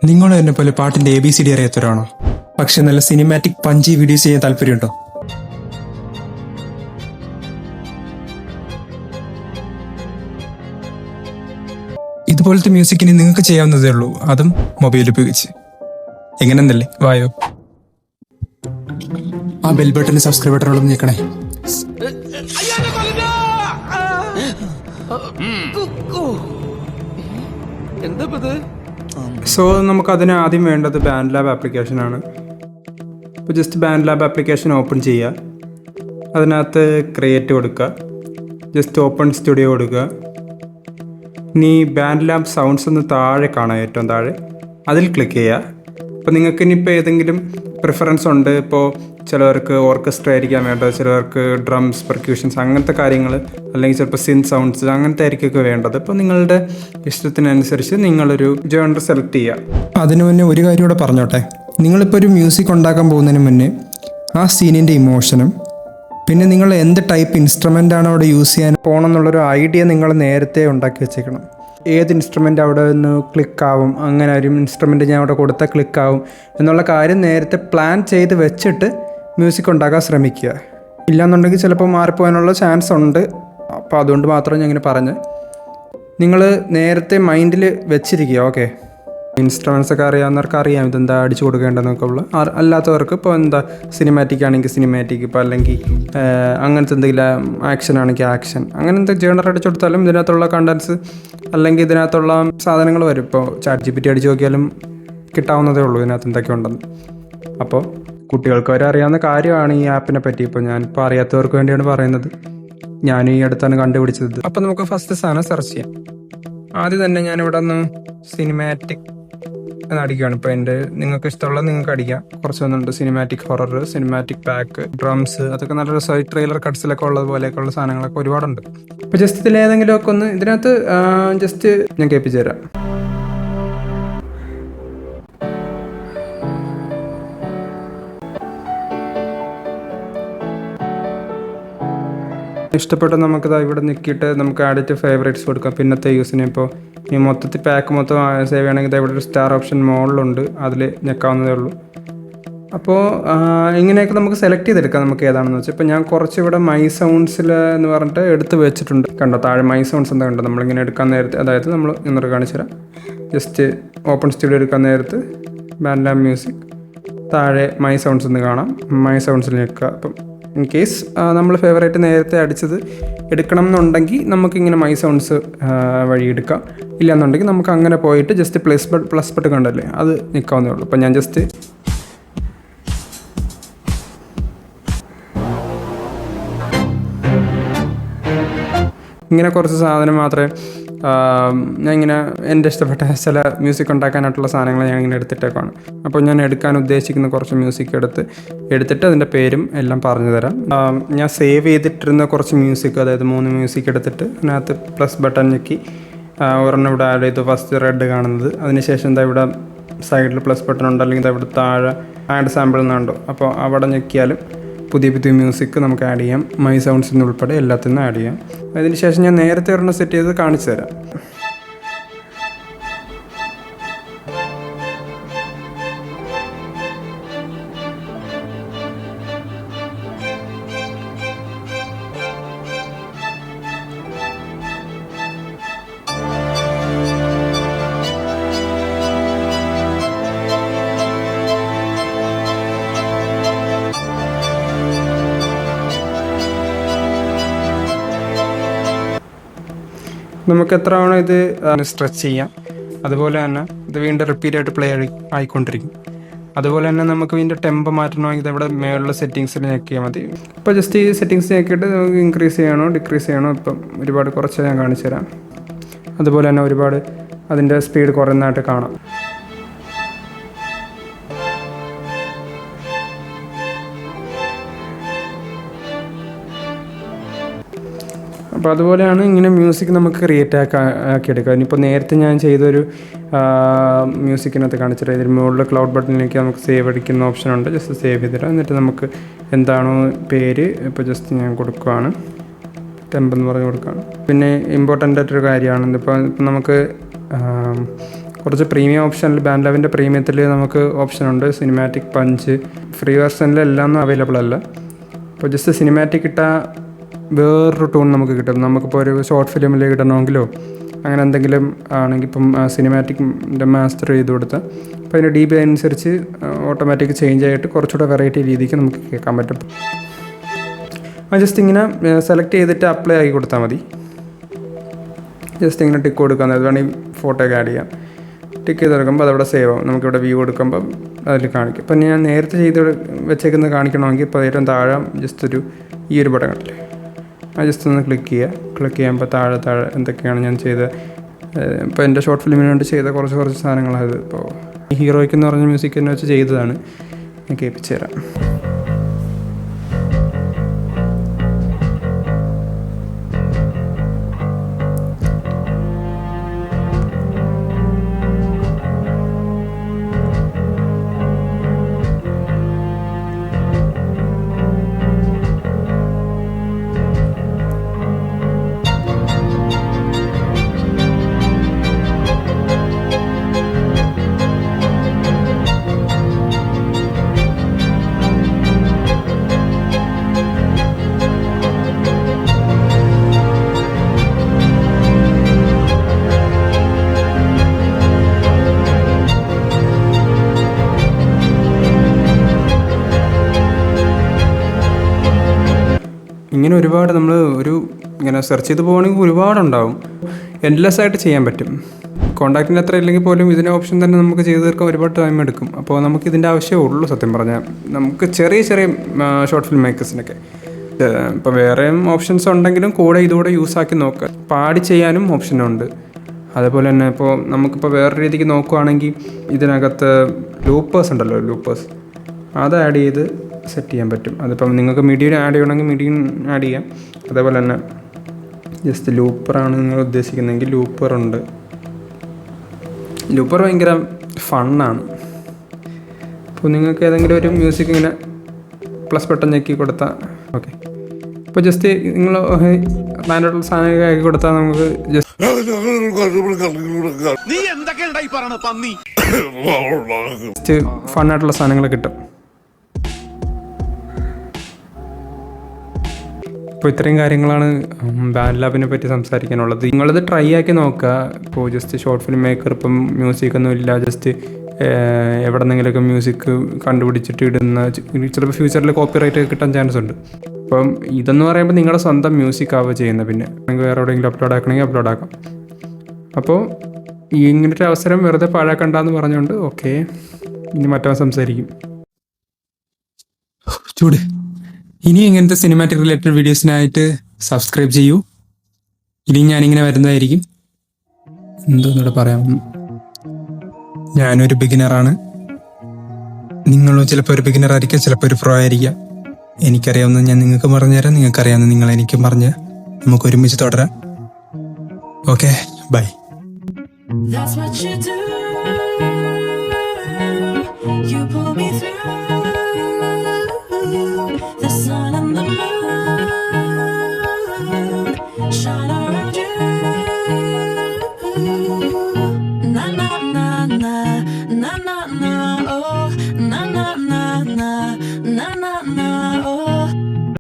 നിങ്ങൾ എന്നെ പോലെ പാട്ടിന്റെ ABCD അറിയാത്തവരാണോ? പക്ഷെ നല്ല സിനിമാറ്റിക് പഞ്ചി വീഡിയോസ് ചെയ്യാൻ താല്പര്യമുണ്ടോ? ഇതുപോലത്തെ മ്യൂസിക്കിന് നിങ്ങൾക്ക് ചെയ്യാവുന്നതേ ഉള്ളൂ, അതും മൊബൈൽ ഉപയോഗിച്ച്. എങ്ങനെന്നല്ലേ? വായോ, ആ ബെൽ ബട്ടൺ സബ്സ്ക്രൈബ് ബട്ടണോളം നീക്കണേ. സോ നമുക്കതിന് ആദ്യം വേണ്ടത് ബാൻഡ് ലാബ് ആപ്ലിക്കേഷനാണ്. അപ്പോൾ just band lab application open ചെയ്യുക. അതിനകത്ത് ക്രിയേറ്റ് കൊടുക്കുക, ജസ്റ്റ് ഓപ്പൺ സ്റ്റുഡിയോ കൊടുക്കുക. ഇനി ബാൻഡ് ലാബ് സൗണ്ട്സ് ഒന്ന് താഴെ കാണാം, ഏറ്റവും താഴെ അതിൽ ക്ലിക്ക് ചെയ്യുക. അപ്പോൾ നിങ്ങൾക്ക് ഇനിയിപ്പോൾ ഏതെങ്കിലും പ്രിഫറൻസ് ഉണ്ട്. ഇപ്പോൾ ചിലവർക്ക് ഓർക്കസ്ട്ര ആയിരിക്കാൻ വേണ്ടത്, ചിലവർക്ക് ഡ്രംസ്, പെർക്യൂഷൻസ്, അങ്ങനത്തെ കാര്യങ്ങൾ, അല്ലെങ്കിൽ ചിലപ്പോൾ സിൻത് സൗണ്ട്സ്, അങ്ങനത്തെ ആയിരിക്കൊക്കെ വേണ്ടത്. ഇപ്പോൾ നിങ്ങളുടെ ഇഷ്ടത്തിനനുസരിച്ച് നിങ്ങളൊരു ജോണർ സെലക്ട് ചെയ്യുക. അതിനു മുന്നേ ഒരു കാര്യം കൂടെ പറഞ്ഞോട്ടെ. നിങ്ങളിപ്പോൾ ഒരു മ്യൂസിക് ഉണ്ടാക്കാൻ പോകുന്നതിന് മുന്നേ ആ സീനിൻ്റെ ഇമോഷനും പിന്നെ നിങ്ങൾ എന്ത് ടൈപ്പ് ഇൻസ്ട്രുമെൻ്റാണ് അവിടെ യൂസ് ചെയ്യാൻ പോകണമെന്നുള്ളൊരു ഐഡിയ നിങ്ങൾ നേരത്തെ ഉണ്ടാക്കി വെച്ചേക്കണം. ഏത് ഇൻസ്ട്രുമെൻ്റ് അവിടെ നിന്ന് ക്ലിക്കാവും, അങ്ങനെ ഒരു ഇൻസ്ട്രുമെൻ്റ് ഞാൻ അവിടെ കൊടുത്താൽ ക്ലിക്കാവും എന്നുള്ള കാര്യം നേരത്തെ പ്ലാൻ ചെയ്ത് വെച്ചിട്ട് മ്യൂസിക് ഉണ്ടാക്കാൻ ശ്രമിക്കുക. ഇല്ലയെന്നുണ്ടെങ്കിൽ ചിലപ്പോൾ മാറിപ്പോകാനുള്ള ചാൻസ് ഉണ്ട്. അപ്പോൾ അതുകൊണ്ട് മാത്രം ഞാൻ ഇങ്ങനെ പറഞ്ഞ് നിങ്ങൾ നേരത്തെ മൈൻഡിൽ വെച്ചിരിക്കുക. ഓക്കെ, ഇൻസ്ട്രുമെൻസ് ഒക്കെ അറിയാവുന്നവർക്ക് അറിയാം ഇതെന്താ അടിച്ചു കൊടുക്കേണ്ടതെന്നൊക്കെ ഉള്ള. അല്ലാത്തവർക്ക് ഇപ്പോൾ എന്താ സിനിമാറ്റിക് ആണെങ്കിൽ സിനിമാറ്റിക്, ഇപ്പോൾ അല്ലെങ്കിൽ അങ്ങനത്തെ എന്തെങ്കിലും ആക്ഷൻ ആണെങ്കിൽ ആക്ഷൻ, അങ്ങനത്തെ ജേണർ അടിച്ചു കൊടുത്താലും ഇതിനകത്തുള്ള കണ്ടൻസ് അല്ലെങ്കിൽ ഇതിനകത്തുള്ള സാധനങ്ങൾ വരും. ഇപ്പോൾ ChatGPT അടിച്ചു നോക്കിയാലും കിട്ടാവുന്നതേ ഉള്ളൂ ഇതിനകത്ത് എന്തൊക്കെ ഉണ്ടെന്ന്. അപ്പോൾ കുട്ടികൾക്ക് വരെ അറിയാവുന്ന കാര്യമാണ് ഈ ആപ്പിനെ പറ്റി. ഇപ്പോൾ ഞാനിപ്പോൾ അറിയാത്തവർക്ക് വേണ്ടിയാണ് പറയുന്നത്. ഞാൻ ഈ അടുത്താണ് കണ്ടുപിടിച്ചത്. അപ്പോൾ നമുക്ക് ഫസ്റ്റ് സാധനം സെർച്ച് ചെയ്യാം. ആദ്യം തന്നെ ഞാനിവിടെ ഒന്ന് സിനിമാറ്റിക് എന്ന് അടിക്കുകയാണ്. ഇപ്പോൾ നിങ്ങൾക്ക് ഇഷ്ടമുള്ള നിങ്ങൾക്ക് അടിക്കാം. കുറച്ചൊന്നുണ്ട് cinematic horror, cinematic pack, drums, അതൊക്കെ നല്ല രസമായി ട്രെയിലർ കട്ട്സിലൊക്കെ ഉള്ളത് പോലെയൊക്കെയുള്ള സാധനങ്ങളൊക്കെ ഒരുപാടുണ്ട്. അപ്പോൾ ജസ്റ്റ് ഇതിലേതെങ്കിലുമൊക്കെ ഒന്ന് ഇതിനകത്ത് ജസ്റ്റ് ഞാൻ കേൾപ്പിച്ചു തരാം. ഇഷ്ടപ്പെട്ട് നമുക്കിത് ഇവിടെ നിൽക്കിയിട്ട് നമുക്ക് ആഡിറ്റ് ഫേവറേറ്റ്സ് കൊടുക്കാം. പിന്നത്തെ യൂസിന് ഇപ്പോൾ ഈ മൊത്തത്തിൽ പാക്ക് മൊത്തം സേവ് ചെയ്യണമെങ്കിൽ ഇവിടെ ഒരു സ്റ്റാർ ഓപ്ഷൻ മുകളിലുണ്ട്, അതിൽ ഞെക്കാവുന്നതേ ഉള്ളൂ. അപ്പോൾ ഇങ്ങനെയൊക്കെ നമുക്ക് സെലക്ട് ചെയ്തെടുക്കാം നമുക്ക് ഏതാണെന്ന് വെച്ചാൽ. ഇപ്പോൾ ഞാൻ കുറച്ച് ഇവിടെ മൈ സൗണ്ട്സിൽ എന്ന് പറഞ്ഞിട്ട് എടുത്ത് വെച്ചിട്ടുണ്ട്. കണ്ടോ താഴെ മൈ സൗണ്ട്സ് എന്താ കണ്ടോ? നമ്മളിങ്ങനെ എടുക്കാൻ നേരത്തെ, അതായത് നമ്മൾ ഇന്നൊരു കാണിച്ചു തരാം. ജസ്റ്റ് ഓപ്പൺ സ്റ്റുഡിയോ എടുക്കാൻ നേരത്ത് ബാൻഡ് ലാബ് മ്യൂസിക്, താഴെ മൈ സൗണ്ട്സ് എന്ന് കാണാം. മൈ സൗണ്ട്സിൽ ഞെക്കുക. അപ്പം ഇൻ കേസ് നമ്മൾ ഫേവറേറ്റ് നേരത്തെ അടിച്ചത് എടുക്കണം എന്നുണ്ടെങ്കിൽ നമുക്കിങ്ങനെ മൈ സൗണ്ട്സ് വഴി എടുക്കാം. ഇല്ലയെന്നുണ്ടെങ്കിൽ നമുക്ക് അങ്ങനെ പോയിട്ട് ജസ്റ്റ് പ്ലസ് ബട്ട് കണ്ടല്ലേ, അത് നിൽക്കാവുന്നേ ഉള്ളൂ. അപ്പം ഞാൻ ജസ്റ്റ് ഇങ്ങനെ കുറച്ച് സാധനം മാത്രമേ ഞാൻ ഇങ്ങനെ എൻ്റെ ഇഷ്ടപ്പെട്ട ചില മ്യൂസിക് ഉണ്ടാക്കാനായിട്ടുള്ള സാധനങ്ങൾ ഞാൻ ഇങ്ങനെ എടുത്തിട്ടേക്കാണ്. അപ്പോൾ ഞാൻ എടുക്കാൻ ഉദ്ദേശിക്കുന്ന കുറച്ച് മ്യൂസിക് എടുത്തിട്ട് അതിൻ്റെ പേരും എല്ലാം പറഞ്ഞു തരാം. ഞാൻ സേവ് ചെയ്തിട്ടിരുന്ന കുറച്ച് മ്യൂസിക്, അതായത് 3 മ്യൂസിക് എടുത്തിട്ട് അതിനകത്ത് പ്ലസ് ബട്ടൺ ഞെക്കി ഒരെണ്ണം ഇവിടെ ആഡ് ചെയ്തു. ഫസ്റ്റ് റെഡ് കാണുന്നത്, അതിനുശേഷം എന്താ ഇവിടെ സൈഡിൽ പ്ലസ് ബട്ടൺ ഉണ്ട്, അല്ലെങ്കിൽ ഇവിടെ താഴെ ആഡ് സാമ്പിൾ എന്നുണ്ടോ. അപ്പോൾ അവിടെ ഞെക്കിയാലും പുതിയ പുതിയ മ്യൂസിക് നമുക്ക് ആഡ് ചെയ്യാം. മൈ സൗണ്ട്സിൽ നിന്ന് ഉൾപ്പെടെ എല്ലാത്തിനും ആഡ് ചെയ്യാം. അതിന് ശേഷം ഞാൻ നേരത്തെ ഒരെണ്ണം സെറ്റ് ചെയ്ത് കാണിച്ചു തരാം. നമുക്ക് എത്ര തവണ ഇത് സ്ട്രെച്ച് ചെയ്യാം. അതുപോലെ തന്നെ ഇത് വീണ്ടും റിപ്പീറ്റ് ആയിട്ട് പ്ലേ ആയിക്കൊണ്ടിരിക്കും. അതുപോലെ തന്നെ നമുക്ക് വീണ്ടും ടെമ്പോ മാറ്റണമെങ്കിൽ ഇതവിടെ മേളിലുള്ള സെറ്റിങ്സിൽ ഞെക്കിയാൽ മതി. ഇപ്പോൾ ജസ്റ്റ് ഈ സെറ്റിങ്സ് ഞെക്കിയിട്ട് നമുക്ക് ഇൻക്രീസ് ചെയ്യണോ ഡിക്രീസ് ചെയ്യണോ, ഇപ്പം ഒരുപാട് കുറച്ച് ഞാൻ കാണിച്ചു തരാം. അതുപോലെ തന്നെ ഒരുപാട് അതിൻ്റെ സ്പീഡ് കുറയുന്നതായിട്ട് കാണാം. അപ്പോൾ അതുപോലെയാണ് ഇങ്ങനെ മ്യൂസിക് നമുക്ക് ക്രിയേറ്റ് ആക്കിയെടുക്കുക. ഇനിയിപ്പോൾ നേരത്തെ ഞാൻ ചെയ്തൊരു മ്യൂസിക്കിനകത്ത് കാണിച്ചിട്ട് ഇതിന് മുകളിൽ ക്ലൗഡ് ബട്ടണിലേക്ക് നമുക്ക് സേവ് അടിക്കുന്ന ഓപ്ഷനുണ്ട്. ജസ്റ്റ് സേവ് ചെയ്തിട്ട് എന്നിട്ട് നമുക്ക് എന്താണോ പേര് ഇപ്പോൾ ജസ്റ്റ് ഞാൻ കൊടുക്കുകയാണ്, ടെമ്പ് എന്ന് പറഞ്ഞ് കൊടുക്കുകയാണ്. പിന്നെ ഇമ്പോർട്ടൻ്റ് ആയിട്ടൊരു കാര്യമാണ്, ഇപ്പോൾ നമുക്ക് കുറച്ച് പ്രീമിയം ഓപ്ഷനിൽ ബാൻഡ് ലാബിൻ്റെ പ്രീമിയത്തിൽ നമുക്ക് ഓപ്ഷനുണ്ട്. Cinematic, punch. ഫ്രീ വെർഷനിലെല്ലാം അവൈലബിൾ അല്ല. അപ്പോൾ ജസ്റ്റ് സിനിമാറ്റിക് ഇട്ടാൽ വേറൊരു ടൂൺ നമുക്ക് കിട്ടും. നമുക്കിപ്പോൾ ഒരു ഷോർട്ട് ഫിലിമിൽ ഇടണമെങ്കിലോ അങ്ങനെ എന്തെങ്കിലും ആണെങ്കിൽ ഇപ്പം സിനിമാറ്റിക്കിൻ്റെ മാസ്റ്റർ ചെയ്ത് കൊടുത്താൽ അപ്പോൾ അതിൻ്റെ DB അനുസരിച്ച് ഓട്ടോമാറ്റിക് ചേഞ്ച് ആയിട്ട് കുറച്ചുകൂടെ വെറൈറ്റി രീതിക്ക് നമുക്ക് കേൾക്കാൻ പറ്റും. ജസ്റ്റ് ഇങ്ങനെ സെലക്ട് ചെയ്തിട്ട് അപ്ലൈ ആക്കി കൊടുത്താൽ മതി. ജസ്റ്റ് ഇങ്ങനെ ടിക്ക് കൊടുക്കാൻ അത് വേണമെങ്കിൽ ഫോട്ടോ ഒക്കെ ആഡ് ചെയ്യാം. ടിക്ക് ചെയ്ത് കൊടുക്കുമ്പോൾ അതവിടെ സേവ് ആവും. നമുക്കിവിടെ വ്യൂ കൊടുക്കുമ്പോൾ അതിൽ കാണിക്കും. ഇപ്പം ഞാൻ നേരത്തെ ചെയ്ത് വെച്ചേക്കുന്നത് കാണിക്കണമെങ്കിൽ ഇപ്പോൾ ഏറ്റവും താഴെ ജസ്റ്റ് ഈ ഒരു ബട്ടൺ കണ്ടില്ലേ, ജസ്റ്റ് ഒന്ന് ക്ലിക്ക് ചെയ്യുമ്പോൾ താഴെ എന്തൊക്കെയാണ് ഞാൻ ചെയ്തത്. ഇപ്പോൾ എൻ്റെ ഷോർട്ട് ഫിലിമിന് വേണ്ടി ചെയ്ത കുറച്ച് സാധനങ്ങളായത്. ഇപ്പോൾ ഈ ഹീറോയ്ക്ക് എന്ന് പറഞ്ഞ മ്യൂസിക് തന്നെ വെച്ച് ചെയ്തതാണ്. ഞാൻ കേൾപ്പിച്ചു തരാം. ഇങ്ങനെ ഒരുപാട് നമ്മൾ ഇങ്ങനെ സെർച്ച് ചെയ്ത് പോകണമെങ്കിൽ ഒരുപാടുണ്ടാവും. എൻഡ്ലെസ് ആയിട്ട് ചെയ്യാൻ പറ്റും. കോൺടാക്റ്റിൻ്റെ അത്ര ഇല്ലെങ്കിൽ പോലും ഇതിൻ്റെ ഓപ്ഷൻ തന്നെ നമുക്ക് ചെയ്ത് തീർക്കാൻ ഒരുപാട് ടൈം എടുക്കും. അപ്പോൾ നമുക്ക് ഇതിൻ്റെ ആവശ്യമേ ഉള്ളൂ സത്യം പറഞ്ഞാൽ. നമുക്ക് ചെറിയ ഷോർട്ട് ഫിലിം മേക്കേഴ്സിനൊക്കെ ഇപ്പോൾ വേറെയും ഓപ്ഷൻസ് ഉണ്ടെങ്കിലും ഇതുകൂടെ യൂസാക്കി നോക്കുക. പാടി ചെയ്യാനും ഓപ്ഷനുണ്ട്. അതേപോലെ തന്നെ ഇപ്പോൾ നമുക്കിപ്പോൾ വേറെ രീതിക്ക് നോക്കുകയാണെങ്കിൽ ഇതിനകത്ത് ലൂപ്പേഴ്സ് ഉണ്ടല്ലോ, ലൂപ്പേഴ്സ് അത് ആഡ് ചെയ്ത് സെറ്റ് ചെയ്യാൻ പറ്റും. അതിപ്പം നിങ്ങൾക്ക് മിഡിയിൽ ആഡ് ചെയ്യണമെങ്കിൽ മിഡിയും ആഡ് ചെയ്യാം. അതേപോലെ തന്നെ ജസ്റ്റ് ലൂപ്പറാണ് നിങ്ങൾ ഉദ്ദേശിക്കുന്നതെങ്കിൽ ലൂപ്പറുണ്ട്. ലൂപ്പർ ഭയങ്കര ഫണ്ണാണ്. അപ്പോൾ നിങ്ങൾക്ക് ഏതെങ്കിലും ഒരു മ്യൂസിക് ഇങ്ങനെ പ്ലസ് ബട്ടൺ ഞെക്കി കൊടുത്താൽ ഓക്കെ. ഇപ്പോൾ ജസ്റ്റ് നിങ്ങൾ റാൻഡായിട്ടുള്ള സാധനമൊക്കെ ആക്കി കൊടുത്താൽ നമുക്ക് ജസ്റ്റ് ഫണ്ണായിട്ടുള്ള സാധനങ്ങൾ കിട്ടും. ഇപ്പോൾ ഇത്രയും കാര്യങ്ങളാണ് ബാൻഡ് ലാബിനെ പറ്റി സംസാരിക്കാനുള്ളത്. നിങ്ങളിത് ട്രൈ ആക്കി നോക്കുക. ഇപ്പോൾ ജസ്റ്റ് ഷോർട്ട് ഫിലിം മേക്കർ ഇപ്പം മ്യൂസിക്കൊന്നും ഇല്ല, ജസ്റ്റ് എവിടെ നിന്നെങ്കിലുമൊക്കെ മ്യൂസിക് കണ്ടുപിടിച്ചിട്ട് ഇടുന്ന ചിലപ്പോൾ ഫ്യൂച്ചറിൽ കോപ്പിറൈറ്റ് കിട്ടാൻ ചാൻസ് ഉണ്ട്. അപ്പം ഇതെന്ന് പറയുമ്പോൾ നിങ്ങളുടെ സ്വന്തം മ്യൂസിക് ആവുക ചെയ്യുന്നത്. പിന്നെ നിങ്ങൾക്ക് വേറെ എവിടെയെങ്കിലും അപ്ലോഡ് ആക്കണമെങ്കിൽ അപ്ലോഡ് ആക്കാം. അപ്പോൾ ഇങ്ങനൊരു അവസരം വെറുതെ പാഴാക്കണ്ടെന്ന് പറഞ്ഞുകൊണ്ട് ഓക്കെ, ഇനി മറ്റവൻ സംസാരിക്കും. ചൂട്. ഇനി ഇങ്ങനത്തെ സിനിമാറ്റിക് റിലേറ്റഡ് വീഡിയോസിനായിട്ട് സബ്സ്ക്രൈബ് ചെയ്യൂ. ഇനി ഞാനിങ്ങനെ വരുന്നതായിരിക്കും. എന്തോന്നൂടെ പറയാം, ഞാനൊരു ബിഗിനറാണ്. നിങ്ങളും ചിലപ്പോൾ ഒരു ബിഗിനർ ആയിരിക്കാം, ചിലപ്പോൾ ഒരു പ്രോ ആയിരിക്കാം. എനിക്കറിയാവുന്നത് ഞാൻ നിങ്ങൾക്ക് പറഞ്ഞുതരാം, നിങ്ങൾക്കറിയാവുന്നത് നിങ്ങൾ എനിക്കും പറഞ്ഞ് നമുക്ക് ഒരുമിച്ച് തുടരാം. Okay, bye. That's what you do. You pull me